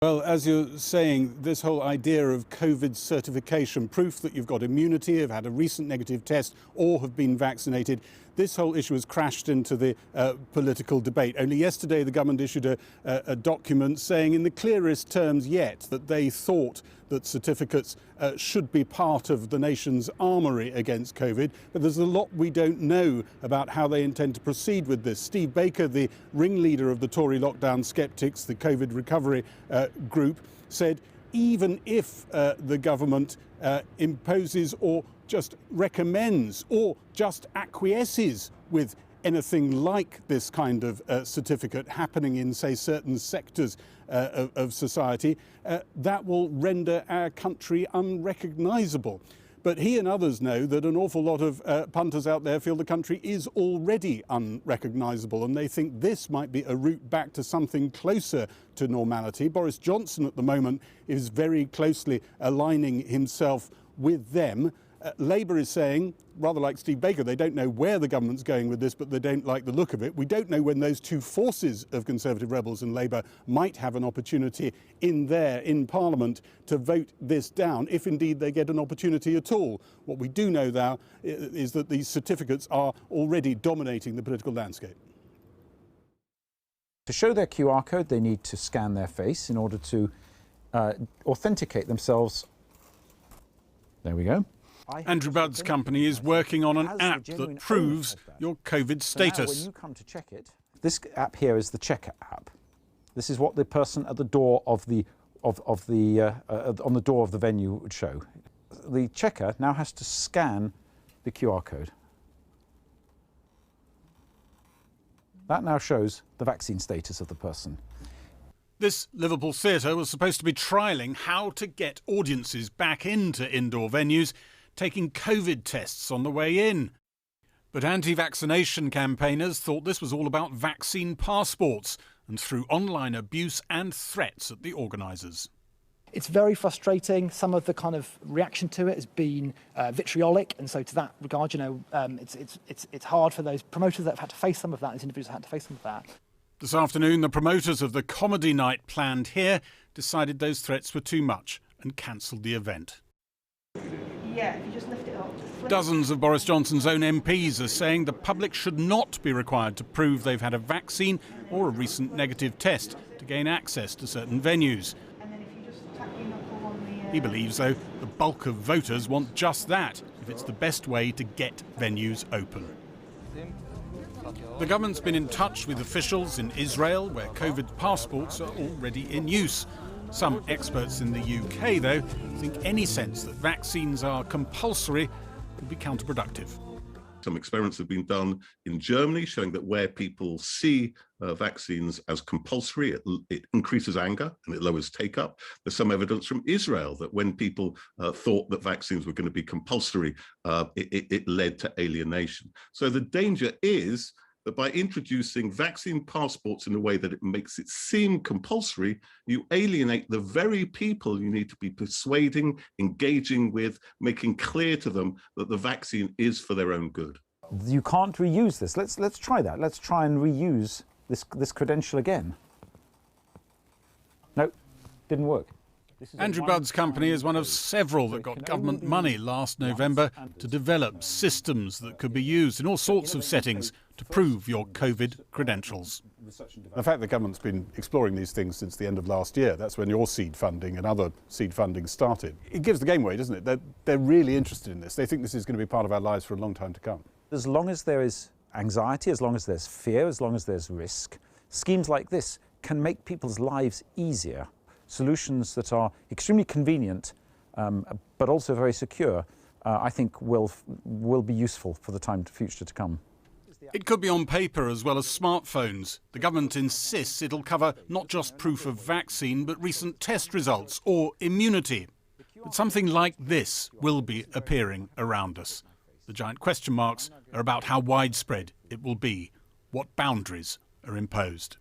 Well, as you're saying, this whole idea of COVID certification, proof that you've got immunity, have had a recent negative test or have been vaccinated, this whole issue has crashed into the political debate. Only yesterday the government issued a document saying in the clearest terms yet that they thought that certificates should be part of the nation's armoury against COVID. But there's a lot we don't know about how they intend to proceed with this. Steve Baker, the ringleader of the Tory lockdown skeptics, the COVID recovery group, said even if the government imposes or just recommends or just acquiesces with anything like this kind of certificate happening in, say, certain sectors of society, that will render our country unrecognisable. But he and others know that an awful lot of punters out there feel the country is already unrecognisable, and they think this might be a route back to something closer to normality. Boris Johnson at the moment is very closely aligning himself with them. Labour is saying, rather like Steve Baker, they don't know where the government's going with this, but they don't like the look of it. We don't know when those two forces of Conservative rebels and Labour might have an opportunity in Parliament to vote this down, if indeed they get an opportunity at all. What we do know now is that these certificates are already dominating the political landscape. To show their QR code, they need to scan their face in order to authenticate themselves. There we go. Andrew Budd's company is working on an app that proves your COVID status. When you come to check it, this app here is the checker app. This is what the person at the door of the on the door of the venue would show. The checker now has to scan the QR code. That now shows the vaccine status of the person. This Liverpool theatre was supposed to be trialling how to get audiences back into indoor venues, taking COVID tests on the way in. But anti-vaccination campaigners thought this was all about vaccine passports and threw online abuse and threats at the organisers. It's very frustrating. Some of the kind of reaction to it has been vitriolic, and so to that regard, it's hard for those promoters that have had to face some of that, those individuals that have had to face some of that. This afternoon, the promoters of the comedy night planned here decided those threats were too much and cancelled the event. Yeah, if you just lift it up. Dozens of Boris Johnson's own MPs are saying the public should not be required to prove they've had a vaccine or a recent negative test to gain access to certain venues. And then if you just tap your knuckle on the... He believes, though, the bulk of voters want just that, if it's the best way to get venues open. The government's been in touch with officials in Israel, where COVID passports are already in use. Some experts in the UK, though, think any sense that vaccines are compulsory would be counterproductive. Some experiments have been done in Germany showing that where people see vaccines as compulsory, it increases anger and it lowers take-up. There's some evidence from Israel that when people thought that vaccines were going to be compulsory, it led to alienation. So the danger is that by introducing vaccine passports in a way that it makes it seem compulsory, you alienate the very people you need to be persuading, engaging with, making clear to them that the vaccine is for their own good. You can't reuse this. Let's try that. Let's try and reuse this credential again. No, didn't work. Andrew Budd's company is one of several that got government money last November to develop systems that could be used in all sorts of settings to prove your COVID credentials. The fact the government's been exploring these things since the end of last year, that's when your seed funding and other seed funding started. It gives the game away, doesn't it? They're really interested in this. They think this is going to be part of our lives for a long time to come. As long as there is anxiety, as long as there's fear, as long as there's risk, schemes like this can make people's lives easier. Solutions that are extremely convenient but also very secure, I think will be useful for the future to come. It could be on paper as well as smartphones. The government insists it'll cover not just proof of vaccine but recent test results or immunity. But something like this will be appearing around us. The giant question marks are about how widespread it will be, what boundaries are imposed.